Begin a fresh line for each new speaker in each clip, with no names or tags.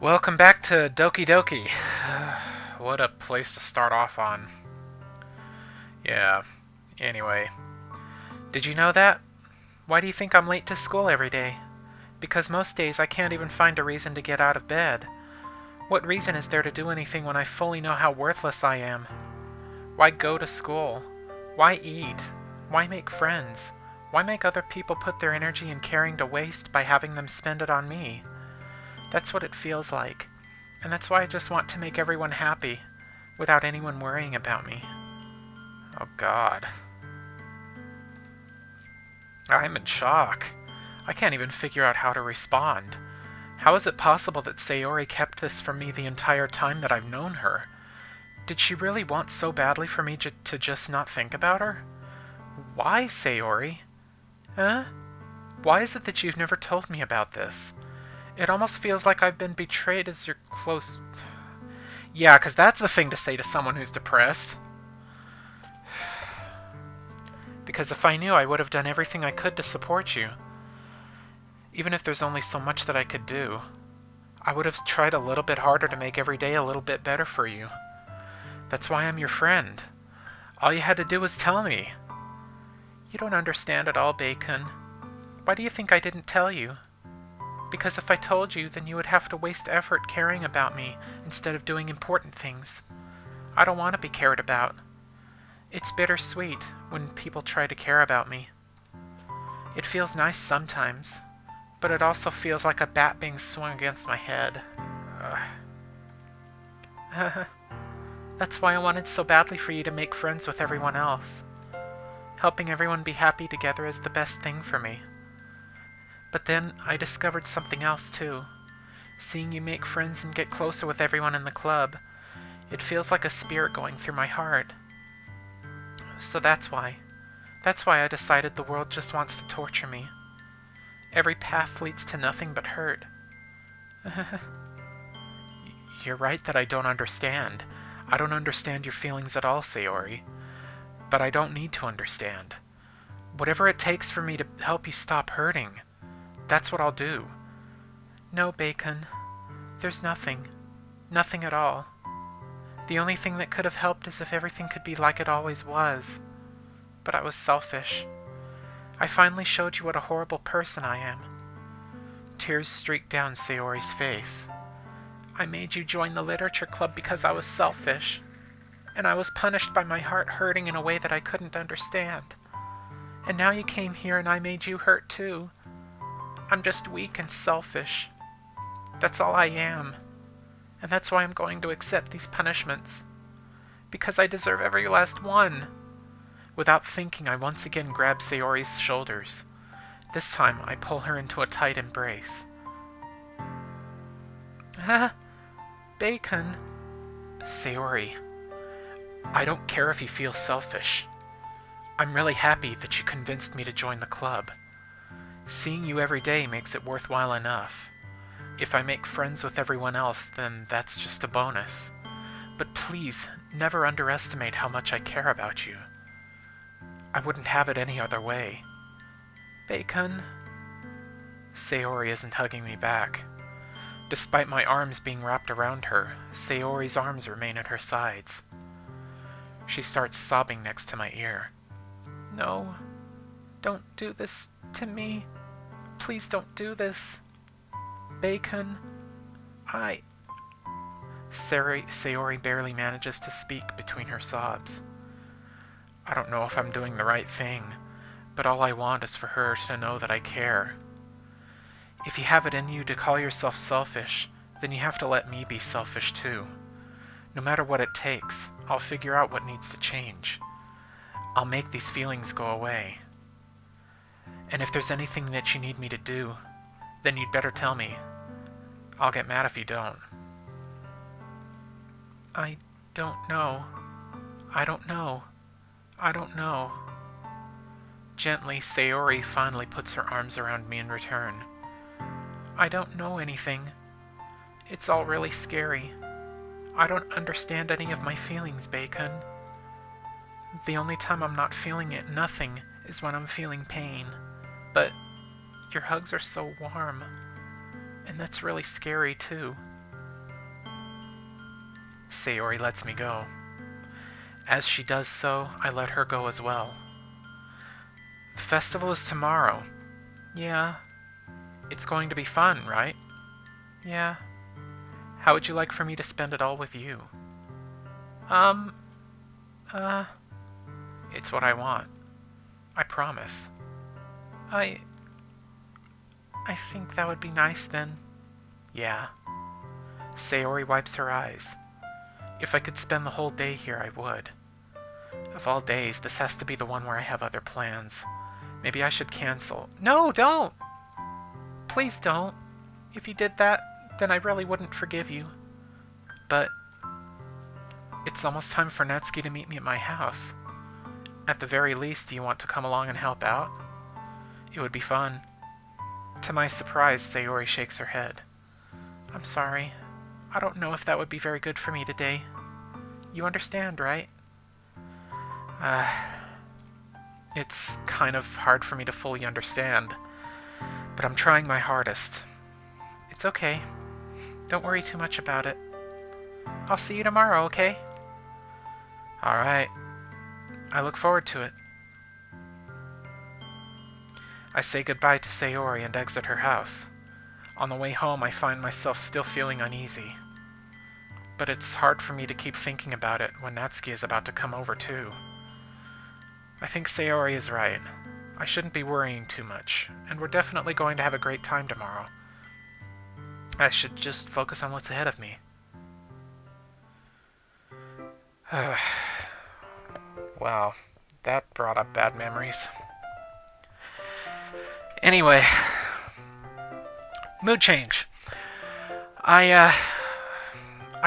Welcome back to Doki Doki. What a place to start off on. Yeah, anyway. Did you know that? Why do you think I'm late to school every day? Because most days I can't even find a reason to get out of bed. What reason is there to do anything when I fully know how worthless I am? Why go to school? Why eat? Why make friends? Why make other people put their energy and caring to waste by having them spend it on me? That's what it feels like. And that's why I just want to make everyone happy, without anyone worrying about me. Oh God. I'm in shock. I can't even figure out how to respond. How is it possible that Sayori kept this from me the entire time that I've known her? Did she really want so badly for me to just not think about her? Why, Sayori? Huh? Why is it that you've never told me about this? It almost feels like I've been betrayed as your close... Yeah, 'cause that's the thing to say to someone who's depressed. Because if I knew, I would have done everything I could to support you. Even if there's only so much that I could do. I would have tried a little bit harder to make every day a little bit better for you. That's why I'm your friend. All you had to do was tell me. You don't understand at all, Bacon. Why do you think I didn't tell you? Because if I told you, then you would have to waste effort caring about me instead of doing important things. I don't want to be cared about. It's bittersweet when people try to care about me. It feels nice sometimes, but it also feels like a bat being swung against my head. That's why I wanted so badly for you to make friends with everyone else. Helping everyone be happy together is the best thing for me. But then I discovered something else too. Seeing you make friends and get closer with everyone in the club, it feels like a spirit going through my heart. So that's why. That's why I decided the world just wants to torture me. Every path leads to nothing but hurt. You're right that I don't understand. I don't understand your feelings at all, Sayori. But I don't need to understand. Whatever it takes for me to help you stop hurting, that's what I'll do. No, Bacon. There's nothing. Nothing at all. The only thing that could have helped is if everything could be like it always was. But I was selfish. I finally showed you what a horrible person I am. Tears streaked down Sayori's face. I made you join the literature club because I was selfish. And I was punished by my heart hurting in a way that I couldn't understand. And now you came here and I made you hurt too. I'm just weak and selfish. That's all I am. And that's why I'm going to accept these punishments. Because I deserve every last one. Without thinking, I once again grab Sayori's shoulders. This time, I pull her into a tight embrace. Bacon. Sayori, I don't care if you feel selfish. I'm really happy that you convinced me to join the club. Seeing you every day makes it worthwhile enough. If I make friends with everyone else, then that's just a bonus. But please, never underestimate how much I care about you. I wouldn't have it any other way. Bacon. Sayori isn't hugging me back. Despite my arms being wrapped around her, Sayori's arms remain at her sides. She starts sobbing next to my ear. No, don't do this to me. Please don't do this. Bacon, Sayori barely manages to speak between her sobs. I don't know if I'm doing the right thing, but all I want is for her to know that I care. If you have it in you to call yourself selfish, then you have to let me be selfish too. No matter what it takes, I'll figure out what needs to change. I'll make these feelings go away. And if there's anything that you need me to do, then you'd better tell me. I'll get mad if you don't. I don't know. I don't know. I don't know. Gently, Sayori finally puts her arms around me in return. I don't know anything. It's all really scary. I don't understand any of my feelings, Bacon. The only time I'm not feeling nothing is when I'm feeling pain. But your hugs are so warm. And that's really scary, too. Sayori lets me go. As she does so, I let her go as well. The festival is tomorrow. Yeah. It's going to be fun, right? Yeah. How would you like for me to spend it all with you? It's what I want. I promise. I think that would be nice then. Yeah. Sayori wipes her eyes. If I could spend the whole day here, I would. Of all days, this has to be the one where I have other plans. Maybe I should cancel. No, don't! Please don't. If you did that, then I really wouldn't forgive you. But it's almost time for Natsuki to meet me at my house. At the very least, do you want to come along and help out? It would be fun. To my surprise, Sayori shakes her head. I'm sorry. I don't know if that would be very good for me today. You understand, right? It's kind of hard for me to fully understand, but I'm trying my hardest. It's okay. Don't worry too much about it. I'll see you tomorrow, okay? Alright. I look forward to it. I say goodbye to Sayori and exit her house. On the way home, I find myself still feeling uneasy. But it's hard for me to keep thinking about it when Natsuki is about to come over too. I think Sayori is right. I shouldn't be worrying too much, and we're definitely going to have a great time tomorrow. I should just focus on what's ahead of me. Wow, that brought up bad memories. Anyway, mood change. I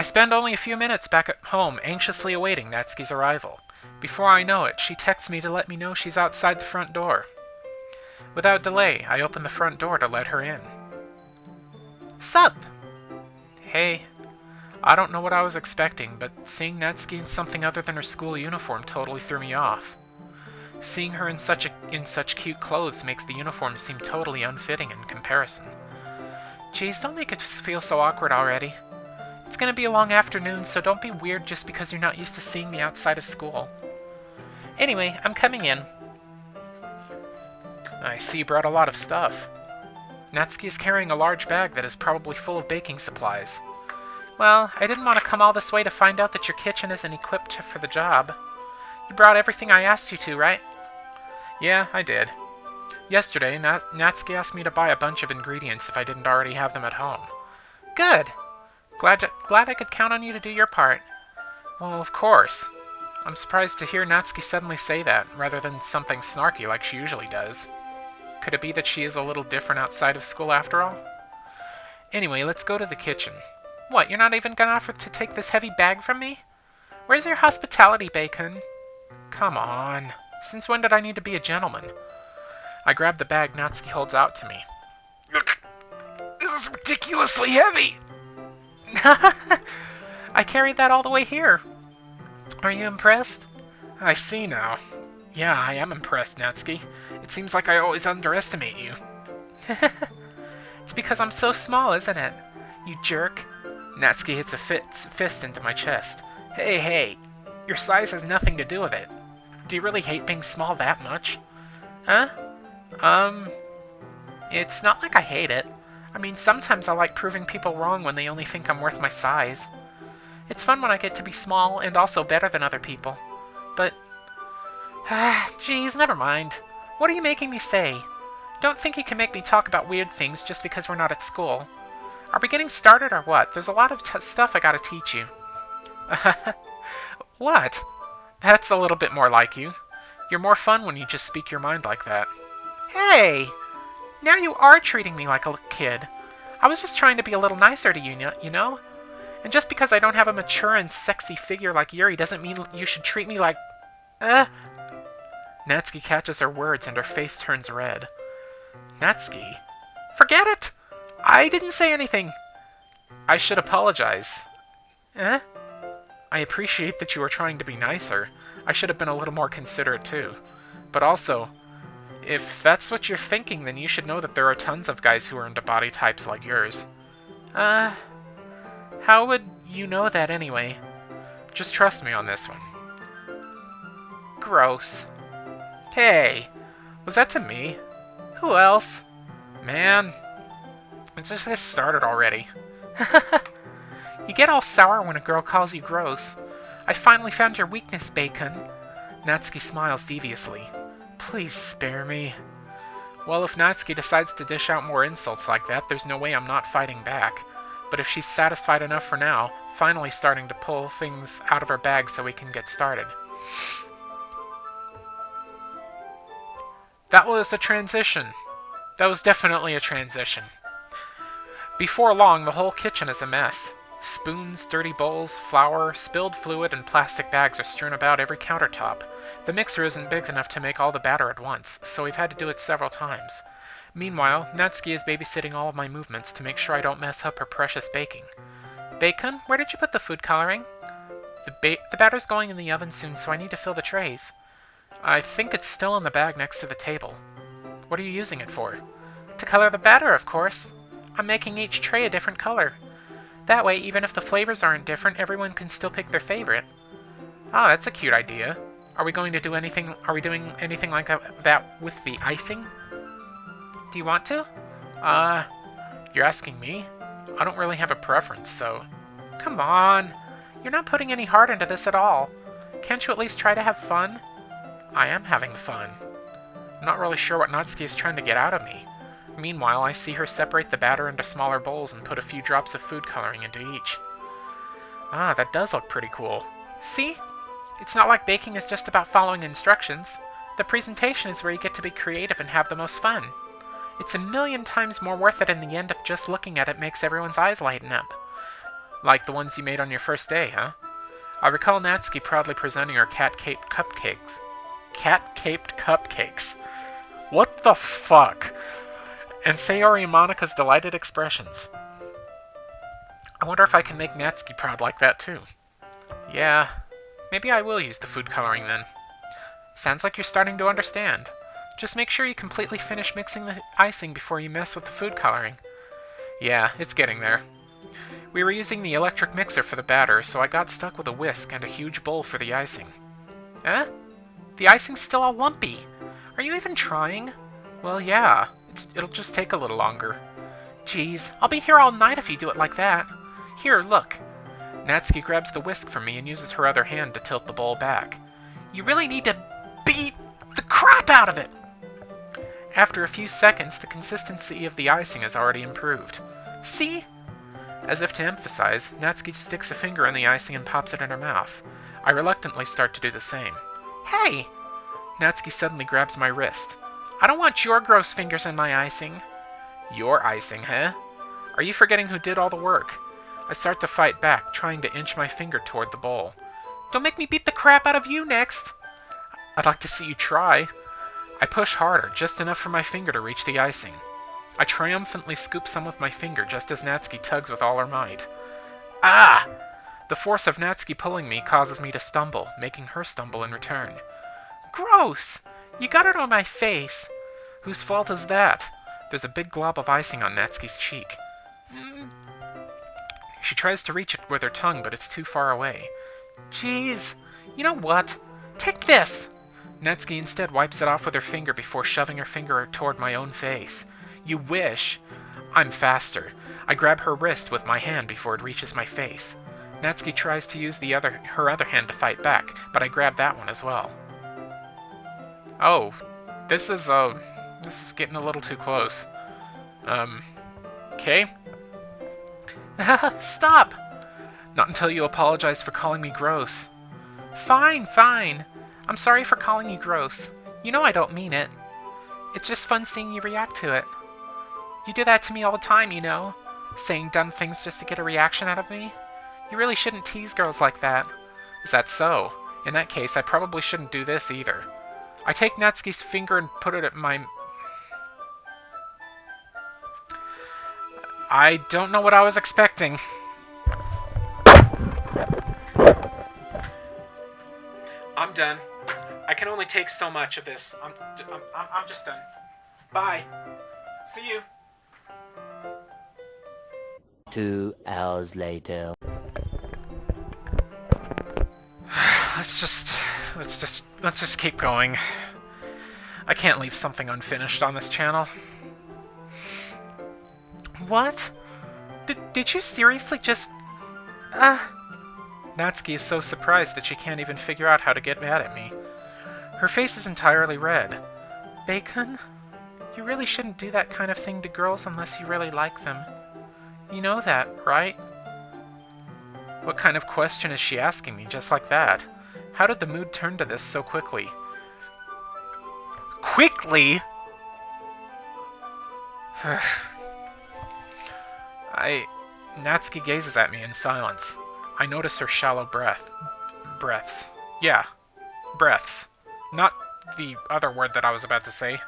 spend only a few minutes back at home anxiously awaiting Natsuki's arrival. Before I know it, she texts me to let me know she's outside the front door. Without delay, I open the front door to let her in. Sup? Hey. I don't know what I was expecting, but seeing Natsuki in something other than her school uniform totally threw me off. Seeing her in such cute clothes makes the uniform seem totally unfitting in comparison. Geez, don't make it feel so awkward already. It's gonna be a long afternoon, so don't be weird just because you're not used to seeing me outside of school. Anyway, I'm coming in. I see you brought a lot of stuff. Natsuki is carrying a large bag that is probably full of baking supplies. Well, I didn't want to come all this way to find out that your kitchen isn't equipped for the job. You brought everything I asked you to, right? Yeah, I did. Yesterday, Natsuki asked me to buy a bunch of ingredients if I didn't already have them at home. Good. Glad I could count on you to do your part. Well, of course. I'm surprised to hear Natsuki suddenly say that, rather than something snarky like she usually does. Could it be that she is a little different outside of school after all? Anyway, let's go to the kitchen. What, you're not even gonna offer to take this heavy bag from me? Where's your hospitality, Bacon? Come on. Since when did I need to be a gentleman? I grab the bag Natsuki holds out to me. Look, this is ridiculously heavy! I carried that all the way here. Are you impressed? I see now. Yeah, I am impressed, Natsuki. It seems like I always underestimate you. It's because I'm so small, isn't it? You jerk. Natsuki hits a fist into my chest. Hey, your size has nothing to do with it. Do you really hate being small that much? Huh? It's not like I hate it. I mean, sometimes I like proving people wrong when they only think I'm worth my size. It's fun when I get to be small and also better than other people. But, geez, never mind. What are you making me say? Don't think you can make me talk about weird things just because we're not at school. Are we getting started or what? There's a lot of stuff I gotta teach you. What? That's a little bit more like you. You're more fun when you just speak your mind like that. Hey! Now you are treating me like a kid. I was just trying to be a little nicer to you, you know? And just because I don't have a mature and sexy figure like Yuri doesn't mean you should treat me like... Natsuki catches her words and her face turns red. Natsuki? Forget it! I didn't say anything. I should apologize. I appreciate that you were trying to be nicer. I should have been a little more considerate too. But also, if that's what you're thinking, then you should know that there are tons of guys who are into body types like yours. How would you know that anyway? Just trust me on this one. Gross. Hey, was that to me? Who else? Man, it just gets started already. You get all sour when a girl calls you gross. I finally found your weakness, Bacon. Natsuki smiles deviously. Please spare me. Well, if Natsuki decides to dish out more insults like that, there's no way I'm not fighting back. But if she's satisfied enough for now, finally starting to pull things out of her bag so we can get started. That was a transition. That was definitely a transition. Before long, the whole kitchen is a mess. Spoons, dirty bowls, flour, spilled fluid, and plastic bags are strewn about every countertop. The mixer isn't big enough to make all the batter at once, so we've had to do it several times. Meanwhile, Natsuki is babysitting all of my movements to make sure I don't mess up her precious baking. Bacon, where did you put the food coloring? The batter's going in the oven soon, so I need to fill the trays. I think it's still in the bag next to the table. What are you using it for? To color the batter, of course. I'm making each tray a different color. That way, even if the flavors aren't different, everyone can still pick their favorite. Oh, that's a cute idea. Are we doing anything like that with the icing? Do you want to? You're asking me? I don't really have a preference, so... Come on! You're not putting any heart into this at all. Can't you at least try to have fun? I am having fun. I'm not really sure what Natsuki is trying to get out of me. Meanwhile, I see her separate the batter into smaller bowls and put a few drops of food coloring into each. Ah, that does look pretty cool. See? It's not like baking is just about following instructions. The presentation is where you get to be creative and have the most fun. It's a million times more worth it in the end if just looking at it makes everyone's eyes lighten up. Like the ones you made on your first day, huh? I recall Natsuki proudly presenting her cat-caped cupcakes. Cat-caped cupcakes. What the fuck? And Sayori and Monika's delighted expressions. I wonder if I can make Natsuki proud like that too. Yeah, maybe I will use the food coloring then. Sounds like you're starting to understand. Just make sure you completely finish mixing the icing before you mess with the food coloring. Yeah, it's getting there. We were using the electric mixer for the batter, so I got stuck with a whisk and a huge bowl for the icing. Eh? The icing's still all lumpy. Are you even trying? Well, yeah. It'll just take a little longer. Jeez, I'll be here all night if you do it like that. Here, look. Natsuki grabs the whisk from me and uses her other hand to tilt the bowl back. You really need to beat the crap out of it! After a few seconds, the consistency of the icing has already improved. See? As if to emphasize, Natsuki sticks a finger in the icing and pops it in her mouth. I reluctantly start to do the same. Hey! Natsuki suddenly grabs my wrist. I don't want your gross fingers in my icing. Your icing, huh? Are you forgetting who did all the work? I start to fight back, trying to inch my finger toward the bowl. Don't make me beat the crap out of you next! I'd like to see you try. I push harder, just enough for my finger to reach the icing. I triumphantly scoop some with my finger just as Natsuki tugs with all her might. Ah! The force of Natsuki pulling me causes me to stumble, making her stumble in return. Gross! You got it on my face. Whose fault is that? There's a big glob of icing on Natsuki's cheek. She tries to reach it with her tongue, but it's too far away. Jeez. You know what? Take this! Natsuki instead wipes it off with her finger before shoving her finger toward my own face. You wish. I'm faster. I grab her wrist with my hand before it reaches my face. Natsuki tries to use her other hand to fight back, but I grab that one as well. Oh, this is getting a little too close. Okay? Stop! Not until you apologize for calling me gross. Fine, fine. I'm sorry for calling you gross. You know I don't mean it. It's just fun seeing you react to it. You do that to me all the time, you know. Saying dumb things just to get a reaction out of me. You really shouldn't tease girls like that. Is that so? In that case, I probably shouldn't do this either. I take Natsuki's finger and put it at my... I don't know what I was expecting. I'm done. I can only take so much of this. I'm just done. Bye. See you.
2 hours later.
let's just keep going. I can't leave something unfinished on this channel. What? Did you seriously just... Natsuki is so surprised that she can't even figure out how to get mad at me. Her face is entirely red. Bacon? You really shouldn't do that kind of thing to girls unless you really like them. You know that, right? What kind of question is she asking me just like that? How did the mood turn to this so quickly? Quickly?! Natsuki gazes at me in silence. I notice her shallow breaths. Yeah, breaths. Not the other word that I was about to say.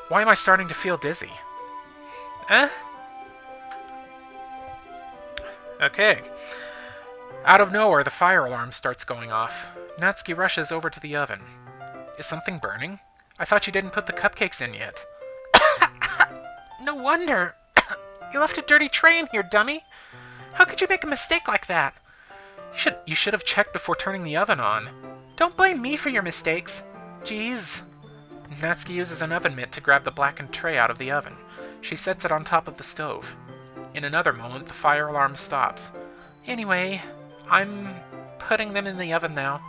Why am I starting to feel dizzy? Okay. Out of nowhere, the fire alarm starts going off. Natsuki rushes over to the oven. Is something burning? I thought you didn't put the cupcakes in yet. No wonder. You left a dirty tray in here, dummy. How could you make a mistake like that? You should have checked before turning the oven on. Don't blame me for your mistakes. Jeez. Natsuki uses an oven mitt to grab the blackened tray out of the oven. She sets it on top of the stove. In another moment, the fire alarm stops. Anyway, I'm putting them in the oven now.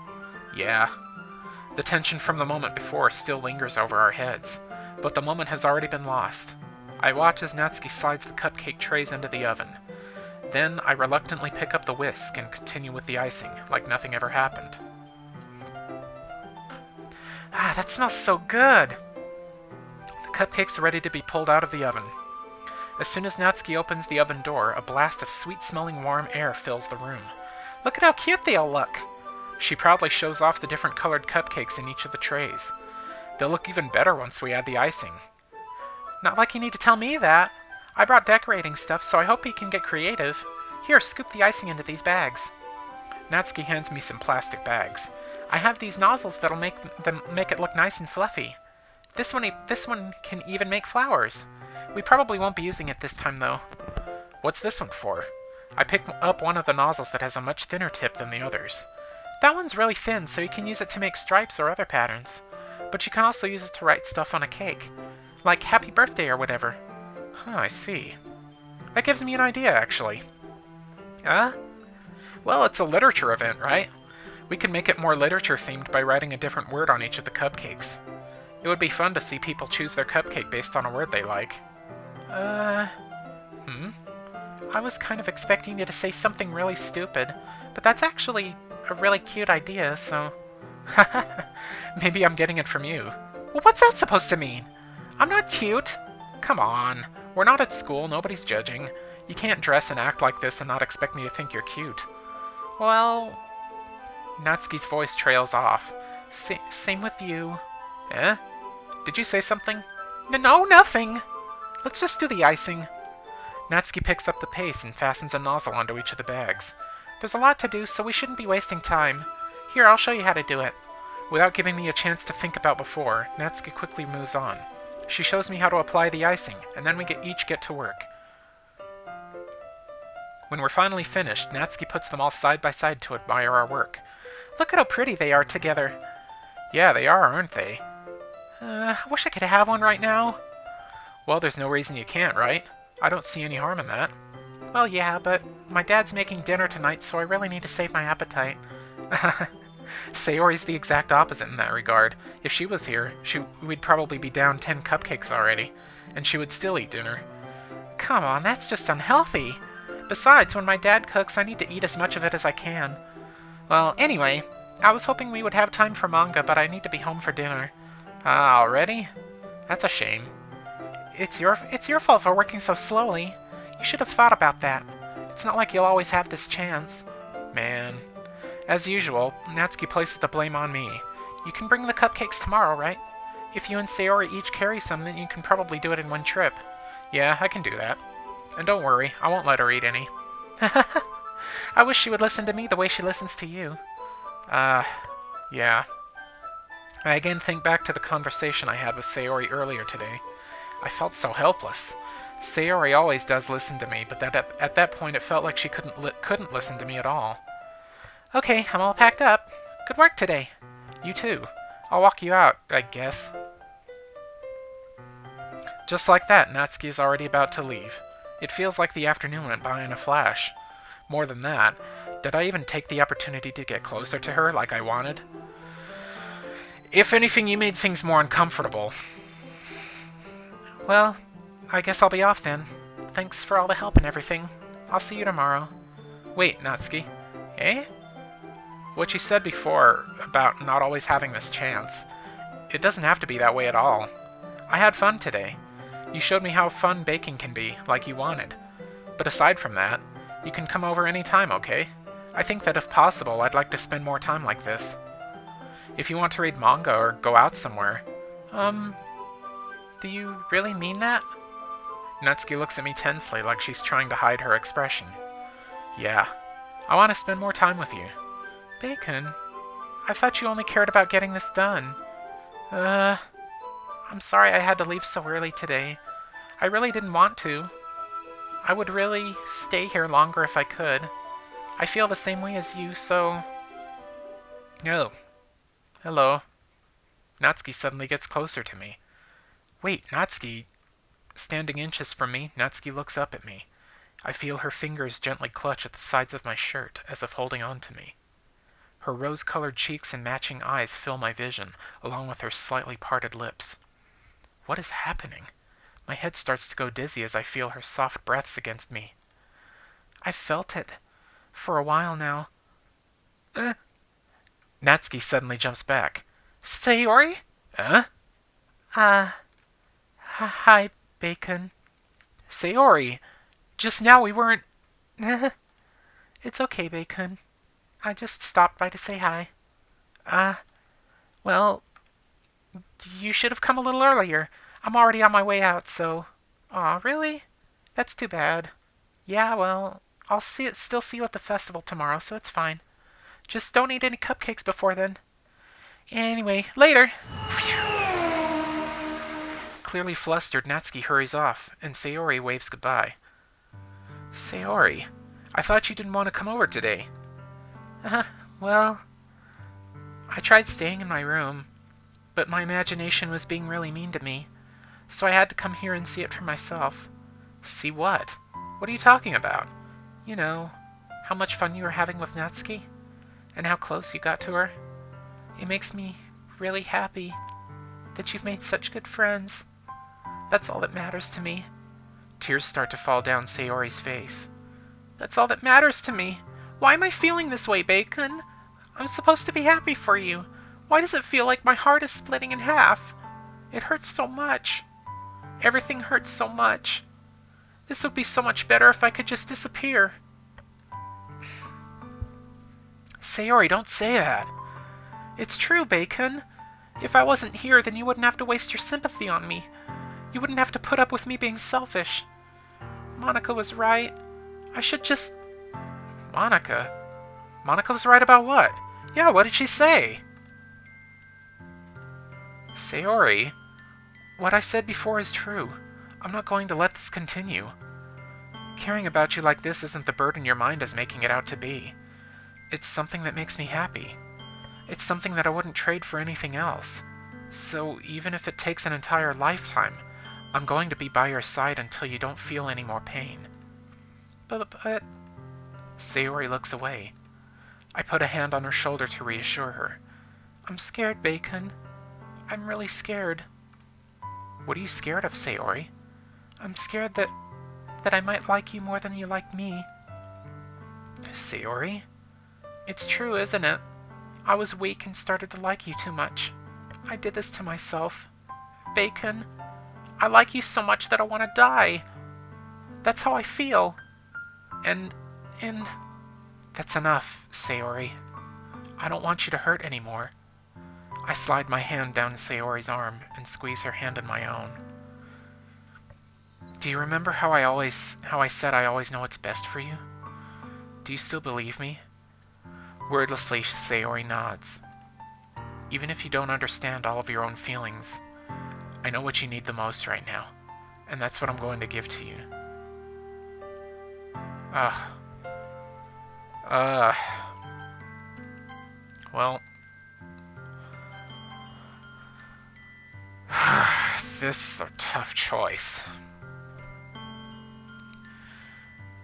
Yeah. The tension from the moment before still lingers over our heads, but the moment has already been lost. I watch as Natsuki slides the cupcake trays into the oven. Then I reluctantly pick up the whisk and continue with the icing, like nothing ever happened. That smells so good! The cupcakes are ready to be pulled out of the oven. As soon as Natsuki opens the oven door, a blast of sweet-smelling warm air fills the room. Look at how cute they all look! She proudly shows off the different colored cupcakes in each of the trays. They'll look even better once we add the icing. Not like you need to tell me that. I brought decorating stuff, so I hope you can get creative. Here, scoop the icing into these bags. Natsuki hands me some plastic bags. I have these nozzles that'll make it look nice and fluffy. This one can even make flowers. We probably won't be using it this time, though. What's this one for? I pick up one of the nozzles that has a much thinner tip than the others. That one's really thin, so you can use it to make stripes or other patterns. But you can also use it to write stuff on a cake. Like happy birthday or whatever. Huh, I see. That gives me an idea, actually. Well, it's a literature event, right? We can make it more literature-themed by writing a different word on each of the cupcakes. It would be fun to see people choose their cupcake based on a word they like. I was kind of expecting you to say something really stupid, but that's actually a really cute idea, so... Maybe I'm getting it from you. Well, what's that supposed to mean? I'm not cute! Come on. We're not at school, nobody's judging. You can't dress and act like this and not expect me to think you're cute. Well... Natsuki's voice trails off. Same with you. Did you say something? No, nothing! Let's just do the icing. Natsuki picks up the paste and fastens a nozzle onto each of the bags. There's a lot to do, so we shouldn't be wasting time. Here, I'll show you how to do it. Without giving me a chance to think about before, Natsuki quickly moves on. She shows me how to apply the icing, and then we each get to work. When we're finally finished, Natsuki puts them all side by side to admire our work. Look at how pretty they are together. Yeah, they are, aren't they? I wish I could have one right now. Well, there's no reason you can't, right? I don't see any harm in that. Well, yeah, but my dad's making dinner tonight, so I really need to save my appetite. Sayori's the exact opposite in that regard. If she was here, we'd probably be down 10 cupcakes already, and she would still eat dinner. Come on, that's just unhealthy. Besides, when my dad cooks, I need to eat as much of it as I can. Well, anyway, I was hoping we would have time for manga, but I need to be home for dinner. Already? That's a shame. It's your fault for working so slowly. You should have thought about that. It's not like you'll always have this chance. Man. As usual, Natsuki places the blame on me. You can bring the cupcakes tomorrow, right? If you and Sayori each carry some, then you can probably do it in one trip. Yeah, I can do that. And don't worry, I won't let her eat any. I wish she would listen to me the way she listens to you. Yeah. I again think back to the conversation I had with Sayori earlier today. I felt so helpless. Sayori always does listen to me, but at that point it felt like she couldn't listen to me at all. Okay, I'm all packed up. Good work today. You too. I'll walk you out, I guess. Just like that, Natsuki is already about to leave. It feels like the afternoon went by in a flash. More than that, did I even take the opportunity to get closer to her like I wanted? If anything, you made things more uncomfortable. Well, I guess I'll be off then. Thanks for all the help and everything. I'll see you tomorrow. Wait, Natsuki. Eh? What you said before about not always having this chance, it doesn't have to be that way at all. I had fun today. You showed me how fun baking can be, like you wanted. But aside from that, you can come over any time, okay? I think that if possible, I'd like to spend more time like this. If you want to read manga or go out somewhere. Do you really mean that? Natsuki looks at me tensely like she's trying to hide her expression. Yeah, I want to spend more time with you. Bacon, I thought you only cared about getting this done. I'm sorry I had to leave so early today. I really didn't want to. I would really stay here longer if I could. I feel the same way as you, so... Oh. Hello. Natsuki suddenly gets closer to me. Wait, Natsuki... Standing inches from me, Natsuki looks up at me. I feel her fingers gently clutch at the sides of my shirt, as if holding on to me. Her rose-colored cheeks and matching eyes fill my vision, along with her slightly parted lips. What is happening? My head starts to go dizzy as I feel her soft breaths against me. I've felt it. For a while now. Natsuki suddenly jumps back. Sayori? Hi, Bacon. Sayori, just now we weren't... It's okay, Bacon. I just stopped by to say hi. Well, you should have come a little earlier. I'm already on my way out, so... Aw, really? That's too bad. Yeah, well, I'll still see you at the festival tomorrow, so it's fine. Just don't eat any cupcakes before then. Anyway, later! Clearly flustered, Natsuki hurries off, and Sayori waves goodbye. Sayori, I thought you didn't want to come over today. Well, I tried staying in my room, but my imagination was being really mean to me, so I had to come here and see it for myself. See what? What are you talking about? You know, how much fun you were having with Natsuki, and how close you got to her. It makes me really happy that you've made such good friends. That's all that matters to me. Tears start to fall down Sayori's face. That's all that matters to me. Why am I feeling this way, Bacon? I'm supposed to be happy for you. Why does it feel like my heart is splitting in half? It hurts so much. Everything hurts so much. This would be so much better if I could just disappear. Sayori, don't say that. It's true, Bacon. If I wasn't here, then you wouldn't have to waste your sympathy on me. You wouldn't have to put up with me being selfish. Monica was right. I should just... Monica? Monica was right about what? Yeah, what did she say? Sayori, what I said before is true. I'm not going to let this continue. Caring about you like this isn't the burden your mind is making it out to be. It's something that makes me happy. It's something that I wouldn't trade for anything else. So even if it takes an entire lifetime, I'm going to be by your side until you don't feel any more pain. But... Sayori looks away. I put a hand on her shoulder to reassure her. I'm scared, Bacon. I'm really scared. What are you scared of, Sayori? I'm scared that I might like you more than you like me. Sayori? It's true, isn't it? I was weak and started to like you too much. I did this to myself. Bacon, I like you so much that I want to die. That's how I feel. And... That's enough, Sayori. I don't want you to hurt anymore. I slide my hand down Sayori's arm and squeeze her hand in my own. Do you remember how I said I always know what's best for you? Do you still believe me? Wordlessly, Sayori nods. Even if you don't understand all of your own feelings, I know what you need the most right now, and that's what I'm going to give to you. Well, this is a tough choice.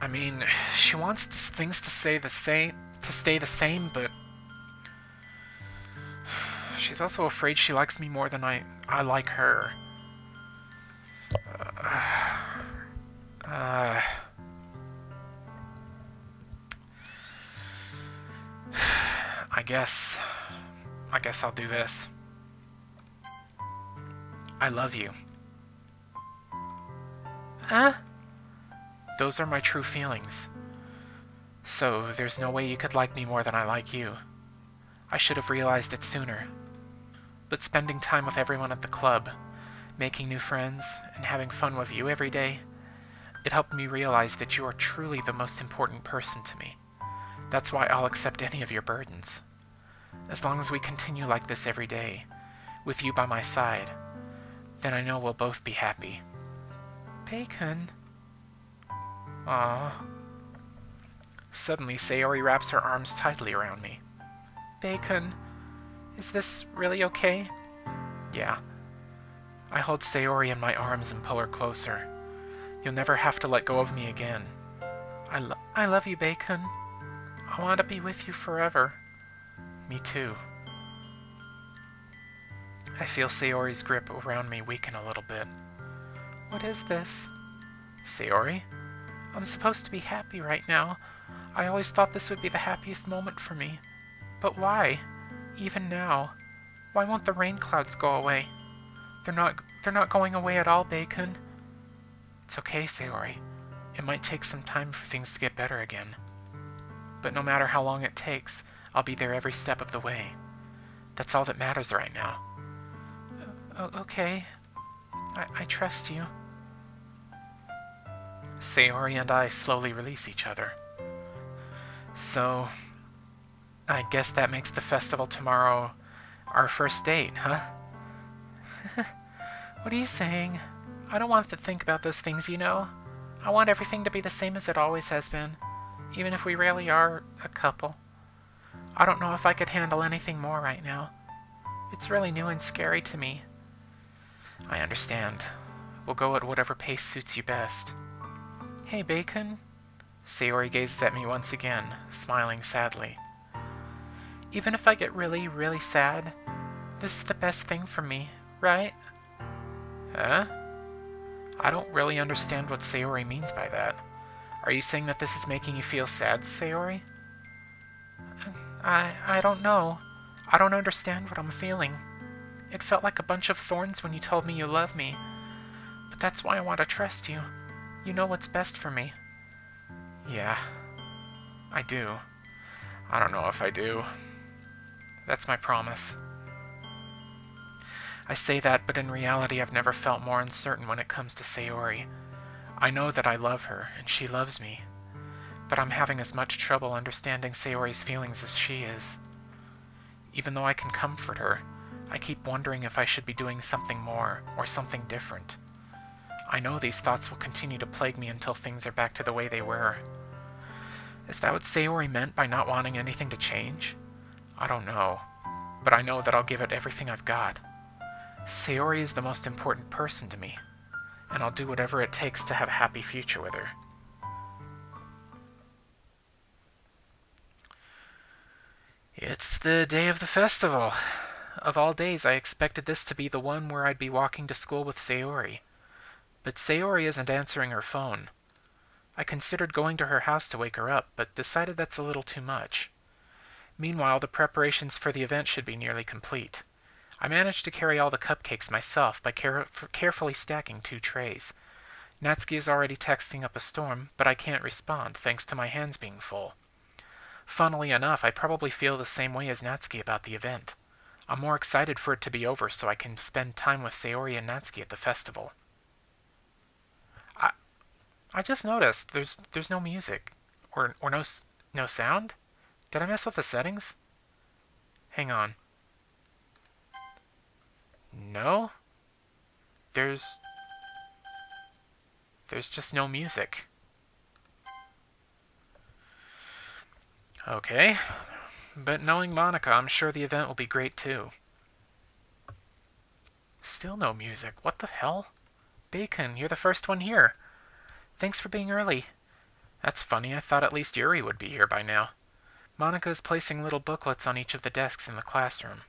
I mean, she wants things to stay the same, but she's also afraid she likes me more than I like her. I guess I'll do this. I love you. Huh? Those are my true feelings. So there's no way you could like me more than I like you. I should have realized it sooner. But spending time with everyone at the club, making new friends, and having fun with you every day, it helped me realize that you are truly the most important person to me. That's why I'll accept any of your burdens. As long as we continue like this every day, with you by my side, then I know we'll both be happy. Bacon. Aww. Suddenly, Sayori wraps her arms tightly around me. Bacon, is this really okay? Yeah. I hold Sayori in my arms and pull her closer. You'll never have to let go of me again. I love you, Bacon. I want to be with you forever. Me too. I feel Sayori's grip around me weaken a little bit. What is this? Sayori? I'm supposed to be happy right now. I always thought this would be the happiest moment for me. But why? Even now. Why won't the rain clouds go away? They're not going away at all, Bacon. It's okay, Sayori. It might take some time for things to get better again. But no matter how long it takes, I'll be there every step of the way. That's all that matters right now. Okay. I trust you. Sayori and I slowly release each other. So, I guess that makes the festival tomorrow our first date, huh? What are you saying? I don't want to think about those things, you know. I want everything to be the same as it always has been, even if we really are a couple. I don't know if I could handle anything more right now. It's really new and scary to me. I understand. We'll go at whatever pace suits you best. Hey, Bacon. Sayori gazes at me once again, smiling sadly. Even if I get really, really sad, this is the best thing for me, right? Huh? I don't really understand what Sayori means by that. Are you saying that this is making you feel sad, Sayori? I don't know. I don't understand what I'm feeling. It felt like a bunch of thorns when you told me you love me. But that's why I want to trust you. You know what's best for me. Yeah, I do. I don't know if I do. That's my promise. I say that, but in reality I've never felt more uncertain when it comes to Sayori. I know that I love her, and she loves me. But I'm having as much trouble understanding Sayori's feelings as she is. Even though I can comfort her, I keep wondering if I should be doing something more, or something different. I know these thoughts will continue to plague me until things are back to the way they were. Is that what Sayori meant by not wanting anything to change? I don't know, but I know that I'll give it everything I've got. Sayori is the most important person to me, and I'll do whatever it takes to have a happy future with her. It's the day of the festival. Of all days, I expected this to be the one where I'd be walking to school with Sayori. But Sayori isn't answering her phone. I considered going to her house to wake her up, but decided that's a little too much. Meanwhile, the preparations for the event should be nearly complete. I managed to carry all the cupcakes myself by carefully stacking 2 trays. Natsuki is already texting up a storm, but I can't respond thanks to my hands being full. Funnily enough, I probably feel the same way as Natsuki about the event. I'm more excited for it to be over so I can spend time with Sayori and Natsuki at the festival. I just noticed there's no music or no sound. Did I mess with the settings? Hang on. No? There's just no music. Okay. but knowing Monica, I'm sure the event will be great too. Still no music. What the hell? Bacon, you're the first one here. Thanks for being early. That's funny, I thought at least Yuri would be here by now. Monica is placing little booklets on each of the desks in the classroom.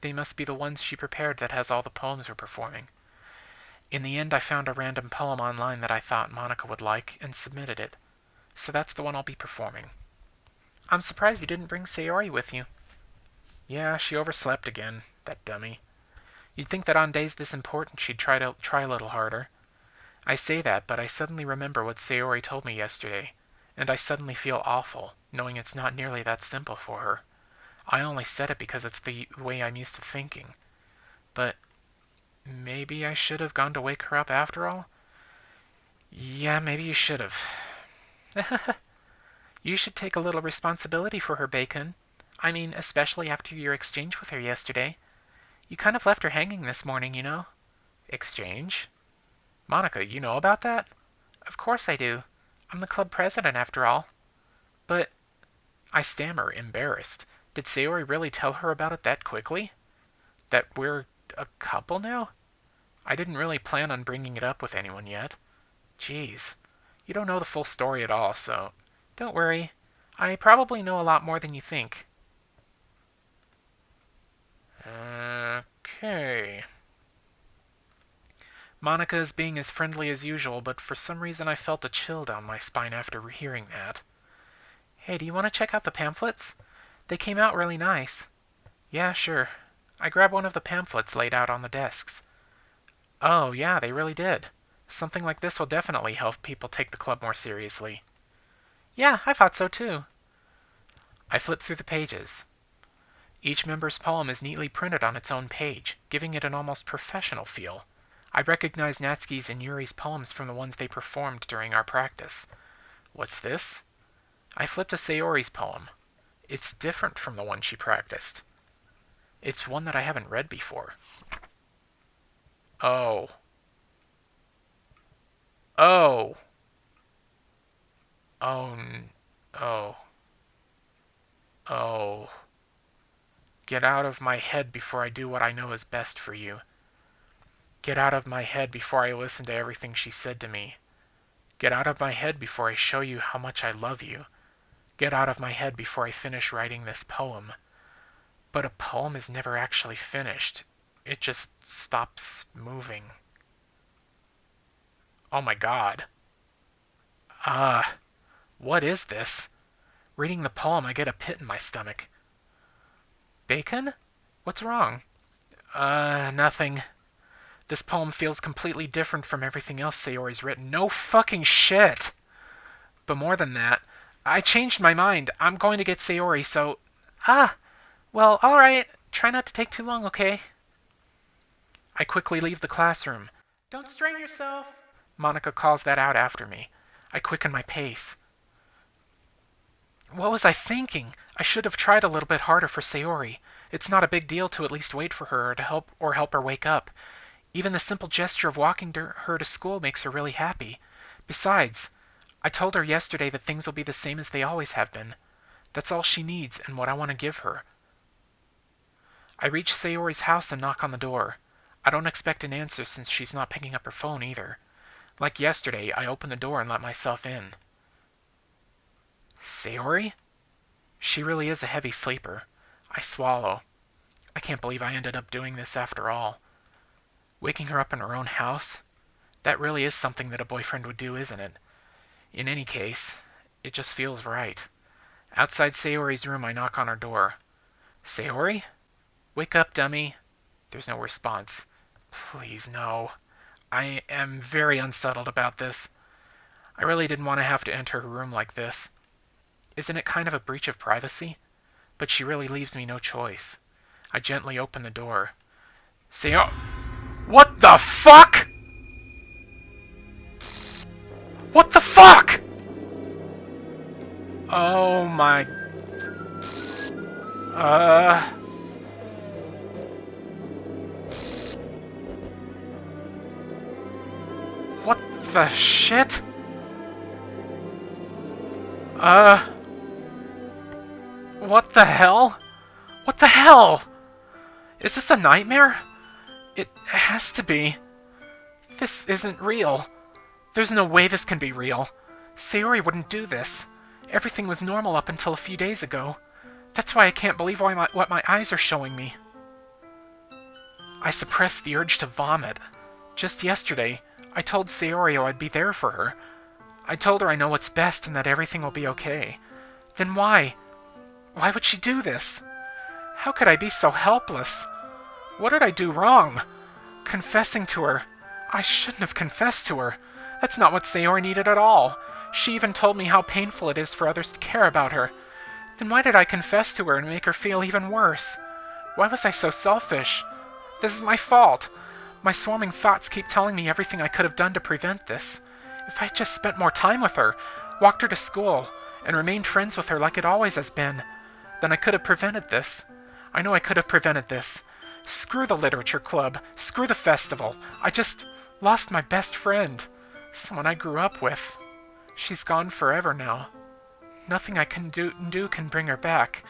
They must be the ones she prepared that has all the poems we're performing. In the end, I found a random poem online that I thought Monica would like and submitted it. So that's the one I'll be performing. I'm surprised you didn't bring Sayori with you. Yeah, she overslept again, that dummy. You'd think that on days this important she'd try a little harder. I say that, but I suddenly remember what Sayori told me yesterday, and I suddenly feel awful, knowing it's not nearly that simple for her. I only said it because it's the way I'm used to thinking. But maybe I should have gone to wake her up after all? Yeah, maybe you should have. You should take a little responsibility for her, Bacon. I mean, especially after your exchange with her yesterday. You kind of left her hanging this morning, you know. Exchange? Monica, you know about that? Of course I do. I'm the club president, after all. But... I stammer, embarrassed. Did Sayori really tell her about it that quickly? That we're a couple now? I didn't really plan on bringing it up with anyone yet. Jeez. You don't know the full story at all, so... Don't worry. I probably know a lot more than you think. Okay. Monica is being as friendly as usual, but for some reason I felt a chill down my spine after hearing that. Hey, do you want to check out the pamphlets? They came out really nice. Yeah, sure. I grabbed one of the pamphlets laid out on the desks. Oh, yeah, they really did. Something like this will definitely help people take the club more seriously. Yeah, I thought so too. I flipped through the pages. Each member's poem is neatly printed on its own page, giving it an almost professional feel. I recognized Natsuki's and Yuri's poems from the ones they performed during our practice. What's this? I flipped to Sayori's poem. It's different from the one she practiced. It's one that I haven't read before. Oh. Oh. Oh. Oh. Oh. Get out of my head before I do what I know is best for you. Get out of my head before I listen to everything she said to me. Get out of my head before I show you how much I love you. Get out of my head before I finish writing this poem. But a poem is never actually finished. It just stops moving. Oh my god. What is this? Reading the poem, I get a pit in my stomach. Bacon? What's wrong? Nothing. This poem feels completely different from everything else Sayori's written. No fucking shit! But more than that, I changed my mind. I'm going to get Sayori, so... well, alright. Try not to take too long, okay? I quickly leave the classroom. Don't strain yourself! Monica calls that out after me. I quicken my pace. What was I thinking? I should have tried a little bit harder for Sayori. It's not a big deal to at least wait for her to help her wake up. Even the simple gesture of walking her to school makes her really happy. Besides, I told her yesterday that things will be the same as they always have been. That's all she needs and what I want to give her. I reach Sayori's house and knock on the door. I don't expect an answer since she's not picking up her phone either. Like yesterday, I open the door and let myself in. Sayori? She really is a heavy sleeper. I swallow. I can't believe I ended up doing this after all. Waking her up in her own house? That really is something that a boyfriend would do, isn't it? In any case, it just feels right. Outside Sayori's room, I knock on her door. Sayori? Wake up, dummy. There's no response. Please, no. I am very unsettled about this. I really didn't want to have to enter her room like this. Isn't it kind of a breach of privacy? But she really leaves me no choice. I gently open the door. What the fuck?! What the fuck?! Oh my... What the shit? What the hell? What the hell? Is this a nightmare? It has to be. This isn't real. There's no way this can be real. Sayori wouldn't do this. Everything was normal up until a few days ago. That's why I can't believe what my eyes are showing me. I suppressed the urge to vomit. Just yesterday, I told Sayori I'd be there for her. I told her I know what's best and that everything will be okay. Then why? Why would she do this? How could I be so helpless? What did I do wrong? Confessing to her. I shouldn't have confessed to her. That's not what Sayori needed at all. She even told me how painful it is for others to care about her. Then why did I confess to her and make her feel even worse? Why was I so selfish? This is my fault. My swarming thoughts keep telling me everything I could have done to prevent this. If I just spent more time with her, walked her to school, and remained friends with her like it always has been, then I could have prevented this. I know I could have prevented this. Screw the literature club. Screw the festival. I just lost my best friend. Someone I grew up with. She's gone forever now. Nothing I can do can bring her back.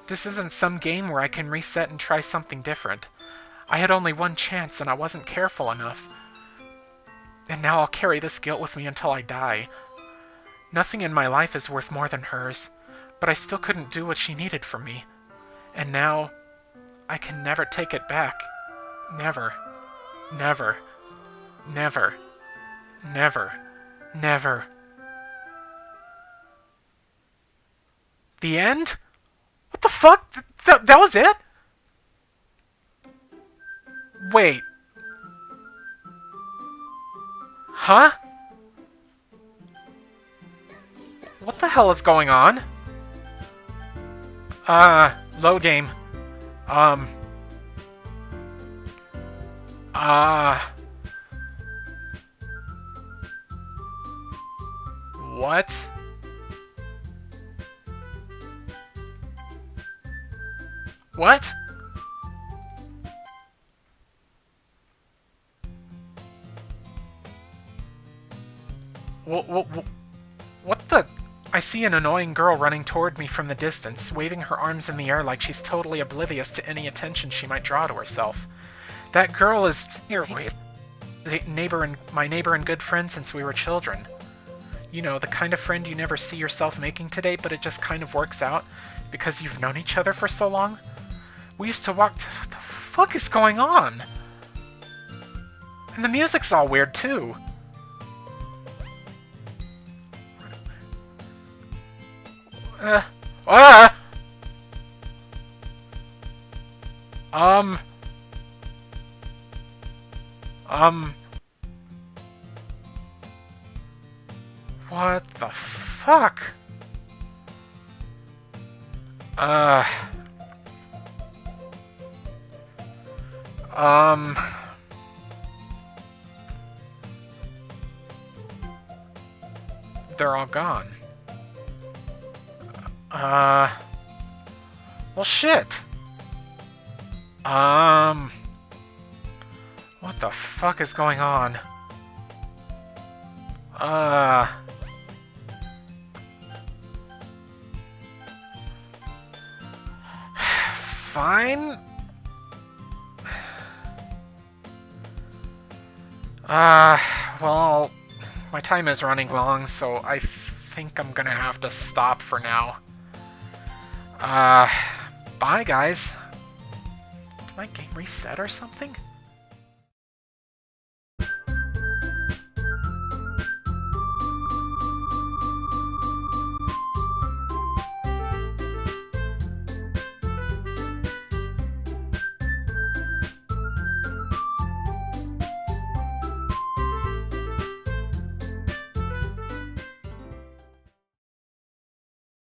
This isn't some game where I can reset and try something different. I had only one chance and I wasn't careful enough. And now I'll carry this guilt with me until I die. Nothing in my life is worth more than hers, but I still couldn't do what she needed from me. And now, I can never take it back. Never. Never. Never. Never. Never. The end? What the fuck? That was it? Wait. Huh? What the hell is going on? Load game. What? What? What the? I see an annoying girl running toward me from the distance, waving her arms in the air like she's totally oblivious to any attention she might draw to herself. That girl is my neighbor and good friend since we were children. You know, the kind of friend you never see yourself making today, but it just kind of works out because you've known each other for so long. We used to walk what the fuck is going on? And the music's all weird too. What the fuck? They're all gone. Well, shit. What the fuck is going on? Fine. Well, my time is running long, so I think I'm gonna have to stop for now. Bye, guys. Did my game reset or something?